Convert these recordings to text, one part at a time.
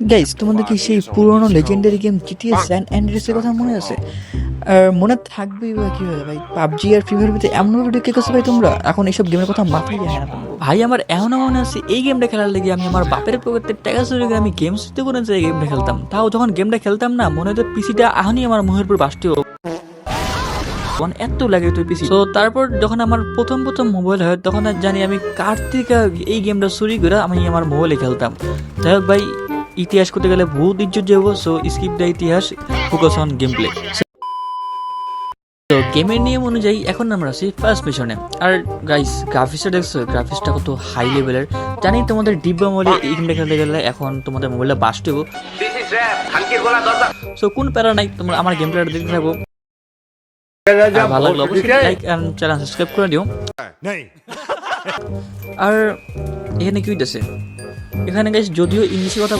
Guys, তোমাদের কি সেই পুরনো লেজেন্ডারি গেম জিটিএ স্যান অ্যান্ড্রিয়াসের কথা মনে আছে? আর মনে থাকবেই বা কি হয় ভাই, পাবজি আর ফ্রি ফায়ার ভিতরে এমনভাবে ঢুকে গেছো ভাই তোমরা, এখন এইসব গেমের কথা মাথায় যায় না তোমার। ভাই আমার এমনও মনে আছে এই গেমটা খেলার লেগে আমি আমার বাপের পকেটের টাকা চুরি করে আমি গেম শুতে করে যে গেমটা খেলতাম। তাও যখন গেমটা খেলতাম না, মনে হতো পিসিটা আহনি আমার মুহের উপর বাসটিও এত লাগে তুই পিসি। তো তারপর যখন আমার প্রথম প্রথম মোবাইল হয়, তখন আর জানি আমি কার থেকে এই গেমটা চুরি করে আমি আমার মোবাইলে খেলতাম। যাই হোক ভাই, ইতিহাস করতে গেলে বহুত ইজ্জত যাবো, সো স্কিপ দ্য ইতিহাস, ফোকাস অন গেম প্লে। তো গেমের নিয়ম অনুযায়ী এখন আমরা আছি ফার্স্ট মিশনে। আর গাইস, গ্রাফিক্সটা দেখছো? গ্রাফিক্সটা কত হাই লেভেলের। জানি তোমাদের ডিব্বা মোবাইলে এই গেমটা খেলতে গেলে এখন তোমাদের মোবাইলটা বাস্ট হবো, সো কোন প্যারা নাই, তোমরা আমার গেম প্লেটা দেখতে থাকো। ভালো লাগলো অবশ্যই লাইক এন্ড চ্যানেল সাবস্ক্রাইব করে দিও। আর এখানে কি হইতেছে? এখানে গাইস যদিও ইংলিশে কথা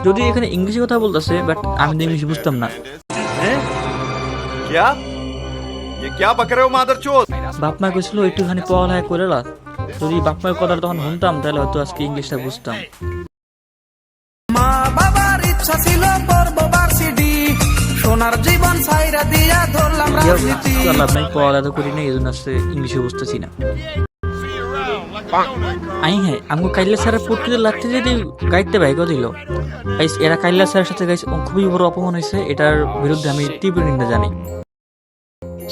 যদিও এখানে ইংলিশে কথা বলতেছে, বাট আমি তো ইংলিশ বুঝতাম না। বাপ মা কইছিল একটুখানি পড়ালেখা করে লা, যদি বাপ মায়ের কথা তখন শুনতাম তাহলে হয়তো আজকে ইংলিশটা বুঝতাম। মা বাবার ইচ্ছা ছিল পড়বো ভার্সিটি, সোনার জীবন ছাইরা দিয়া ধরলাম রাজনীতি। পড়ালেখা করি না, এই জন্য আসলে ইংলিশে বুঝতেছি না। হ্যাঁ, আমাকে কাইলা স্যারের পড়তে লাগতে যদি গাইতে বাইকও দিল। গাইস, এরা কাইলা স্যারের সাথে গাইস খুবই বড় অপমান হয়েছে, এটার বিরুদ্ধে আমি তীব্র নিন্দা জানি।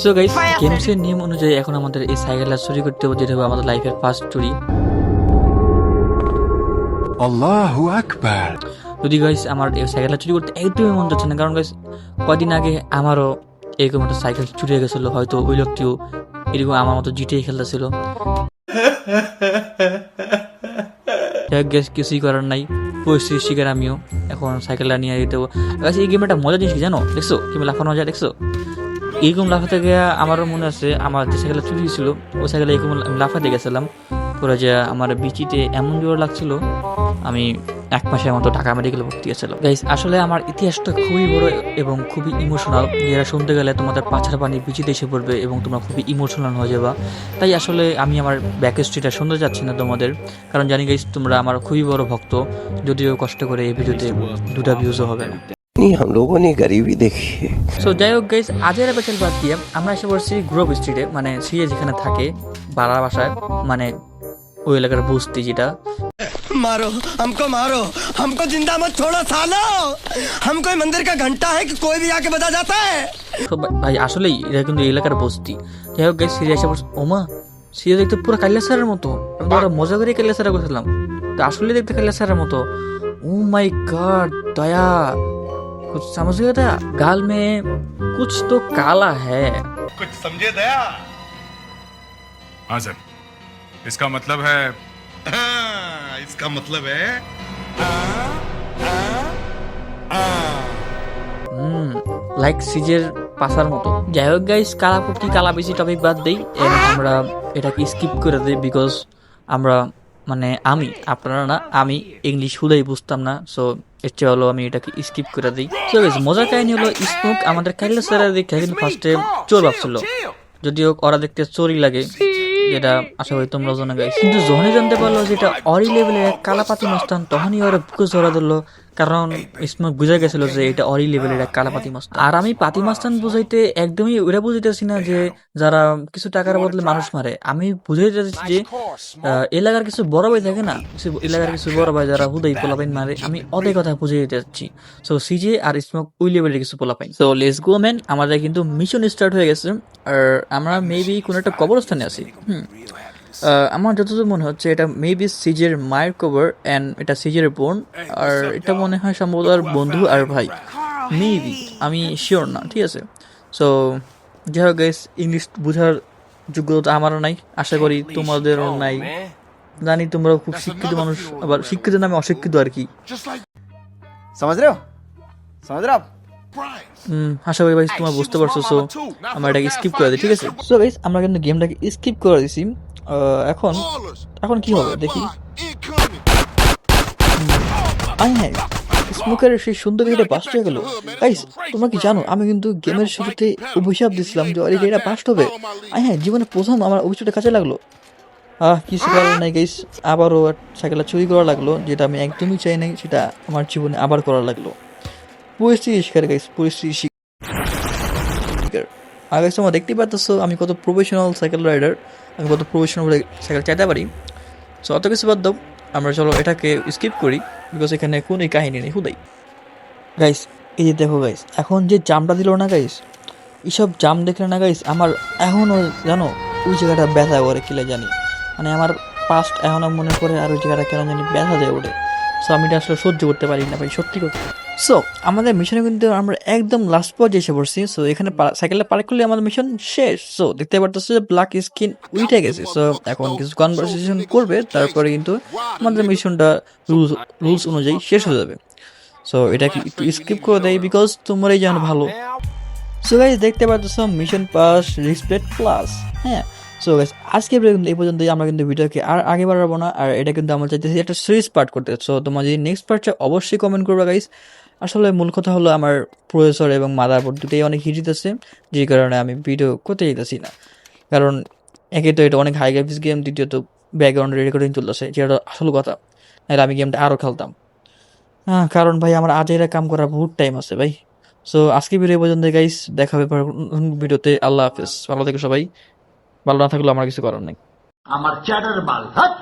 সো গাইস, গেমসের নিয়ম অনুযায়ী এখন আমাদের এই সাইকেলটা চুরি করতে হবে, যেটা হবে আমাদের লাইফের ফার্স্ট চুরি। আল্লাহু আকবার। যদি গাইস আমার এই সাইকেলটা চুরি করতে একদমই মন যাচ্ছে না, কারণ গাইস কদিন আগে আমারও এরকম একটা সাইকেল চুরি হয়ে গেছিল, হয়তো ওই লোকটিও এরকম আমার মতো জিটিএ খেলতেছিল। কিছুই করার নাই, পরিস্থিতির শিকার আমিও। এখন সাইকেলটা নিয়ে যেতে হবে। এই গেমে একটা মজা জিনিস কি জানো? দেখছো কিভাবে লাফানো যায়? দেখছো এরকম লাফাতে গিয়ে আমারও মনে আছে আমার যে সাইকেলটা চুরি হয়েছিল, ওই সাইকেলে এরকম লাফাতে গেছিলাম, পরে যে আমার বিচিতে এমন জোর লাগছিল আমি 1 মাসের মতো ঢাকা মেডিকেলে ভর্তি গেছিল। গাইস, আসলে আমার ইতিহাসটা খুবই বড় এবং খুবই ইমোশনাল, যেটা শুনতে গেলে তোমাদের পাছার পানি বিচিতে এসে পড়বে এবং তোমরা খুবই ইমোশনাল হয়ে যাবা। তাই আসলে আমি আমার ব্যাক স্টোরিটা শুনতে যাচ্ছি না তোমাদের, কারণ জানি গাইস তোমরা আমার খুবই বড় ভক্ত, যদিও কষ্ট করে এই ভিডিওতে 2টা ভিউজও হবে না। हम लोगों ने गरीबी देखी है। সো যাই হোক গাইস, আজের বেচাল বাদ দিয়ে আমরা এসে পড়ছি গ্রোভ স্ট্রিটে, মানে সিএ যেখানে থাকে বাড়া বাসায়, মানে ওই এলাকার বস্তি যেটা। मारो हमको जिंदा मत छोड़ो सालो, हम कोई मंदिर का घंटा है कि कोई भी आके बजा जाता है। ভাই আসলেই এটা কিন্তু এই এলাকার বস্তি। যাই হোক গাইস, সিরিয়া এসে পড়ছে। ওমা, সিরিয়া দেখতে পুরো কাইলা স্যারের মতো। আমি তো ওরা মজা করে কাইলা স্যারে বসেছিলাম, তো আসলে দেখতে কাইলা স্যারের মতো। ও মাই গড, দয়া कुछ समझ गया था? गाल में कुछ तो काला है। कुछ समझे दया? हाँ सर, इसका मतलब है লাইক সিজের পাশার মতো। যাই হোক গাইস, কালাপটি কালা বেশি টপিক বাদ দেই, আমরা এটাকে স্কিপ করে দিই, বিকজ আমরা মানে আপনারা না, আমি ইংলিশ হুদাই বুঝতাম না, সো এর চেয়ে হলো আমি এটাকে স্কিপ করে দিই। সো গাইস, মজার কাহিনী হলো স্মোক আমাদের কাইলা স্যারের দেখে কিন্তু ফার্স্টে চোর ভাবছিল, যদিও ওরা দেখতে চোরই লাগে, যেটা আশা করি তোমরা জানো গাইস। কিন্তু যখনই জানতে পারলো যে এটা অরি লেভেলের এক কালাপাতি মস্তান, তখনই ওরা বুকে জড়া ধরলো, কারণ স্মোক বুঝে গেছিল যে এটা অরি লেভেলের এক কালাপাতি মস্তান। আর আমি পাতি মস্তান বুঝাইতে একদমই ওরা বুঝাইতেছি না যে যারা কিছু টাকার বদলে মানুষ মারে, আমি বুঝাইতেছি যে এলাকার কিছু বড় ভাই থাকে না, এলাকার কিছু বড় ভাই যারা হুদাই পোলাপাইন মারে, আমি ওদের কথা বুঝে দিতে যাচ্ছি। সো সিজে আর স্মোক ওই লেভেলের কিছু পোলাপাইন। সো লেটস গো ম্যান, আমাদের কিন্তু মিশন স্টার্ট হয়ে গেছে, আর আমরা মেবি কোনো একটা কবরস্থানে আছি। আমার যতদূর মনে হচ্ছে এটা মেবি সিজের মায়ের কবর, অ্যান্ড এটা সিজের বোন, আর এটা মনে হয় সম্ভবত আর বন্ধু আর ভাই, মেবি, আমি শিওর না, ঠিক আছে। সো যাই হোক গাইস, ইংলিশ বোঝার যোগ্যতা আমারও নাই, আশা করি তোমাদেরও নাই। জানি তোমরা খুব শিক্ষিত মানুষ, আবার শিক্ষিত নামে অশিক্ষিত আর কি। समझ रहे हो आप? আশা করি ভাই তোমরা বুঝতে পারছো। সো আমরা এটাকে স্কিপ করে দিই, ঠিক আছে। সো গাইস, আমরা কিন্তু গেমটাকে স্কিপ করে দিছি। এখন কি হবে দেখি। হ্যাঁ, স্মোকের সেই সুন্দর গাড়িটা বাস্ট হয়ে গেল। গাইস, তোমরা কি জানো আমি কিন্তু গেমের শুরুতে অভিশাপ দিছিলাম যে এই গাড়িটা বাস্ট হবে। হ্যাঁ, জীবনে প্রথম আমার অভিশাপটা কাজে লাগলো। কিছু করার নাই গাইস, আবারও সাইকেলটা চুরি করা লাগলো, যেটা আমি একদমই চাই নাই, সেটা আমার জীবনে আবার করা লাগলো। পরিস্থিতি শিকার গাইস, পরিস্থিতি শিকার। আর গাইস তোমরা দেখতেই পাচ্ছো আমি কত প্রফেশনাল সাইকেল রাইডার, আমি কত প্রফেশনাল সাইকেল চালাতে পারি। সো অত কিছু বাদ দাও, আমরা চলো এটাকে স্কিপ করি, বিকজ এখানে কোনো কাহিনী নেই হুদাই। গাইস এই যে দেখো গাইস, এখন যে জামটা দিল না গাইস, এইসব জাম দেখলে না গাইস আমার এখনও জানো ওই জায়গাটা ব্যথা করে কিলে জানি, মানে আমার পাস্ট এখনও মনে করে, আর ওই জায়গাটা কেন জানি ব্যথা দেয় ওঠে। সো আমি এটা আসলে সহ্য করতে পারি না ভাই, সত্যি কথা। সো আমাদের মিশনে কিন্তু আমরা একদম লাস্ট পর্যায়ে এসে পড়ছি। সো এখানে সাইকেলটা পার্ক করলে আমাদের মিশন শেষ। সো দেখতে পারতেছো যে ব্ল্যাক স্কিন উইটে গেছে। সো এখন কিছু কনভারসেশন করবে, তারপরে কিন্তু আমাদের মিশনটা রুলস অনুযায়ী শেষ হয়ে যাবে। সো এটা কি একটু স্কিপ করে দেয়, বিকজ তোমরাই জানো ভালো। সো গাইস দেখতে পারতেছো মিশন পাস রিসপেক্ট প্লাস। হ্যাঁ, সো গাইস আজকে এই পর্যন্তই, আমরা কিন্তু ভিডিওকে আর আগে বাড়াবো না, আর এটা কিন্তু আমরা চাইতেছি একটা সিরিজ পার্ট করতে। সো তোমরা যদি নেক্সট পার্ট চাও অবশ্যই কমেন্ট করবে গাইস। আসলে মূল কথা হলো আমার প্রসেসর এবং মাদারবোর্ড দুটোই অনেক হিট দিতেছে, যে কারণে আমি ভিডিও করতে যেতেছি না। কারণ একে তো এটা অনেক হাই গ্রাফিক্স গেম, দ্বিতীয়ত ব্যাকগ্রাউন্ড রেকর্ডিং চলতেছে, যেটা আসল কথা, নাহলে আমি গেমটা আরও খেলতাম। হ্যাঁ, কারণ ভাই আমার আজ এরা কাম করার বহুত টাইম আছে ভাই। সো আজকে ভিডিও পর্যন্ত গাইস, দেখা হবে ভিডিওতে। আল্লাহ হাফেজ, ভালো থেকো সবাই। ভালো না থাকলেও আমার কিছু করার নেই। আমার চ্যাটার বাল হাত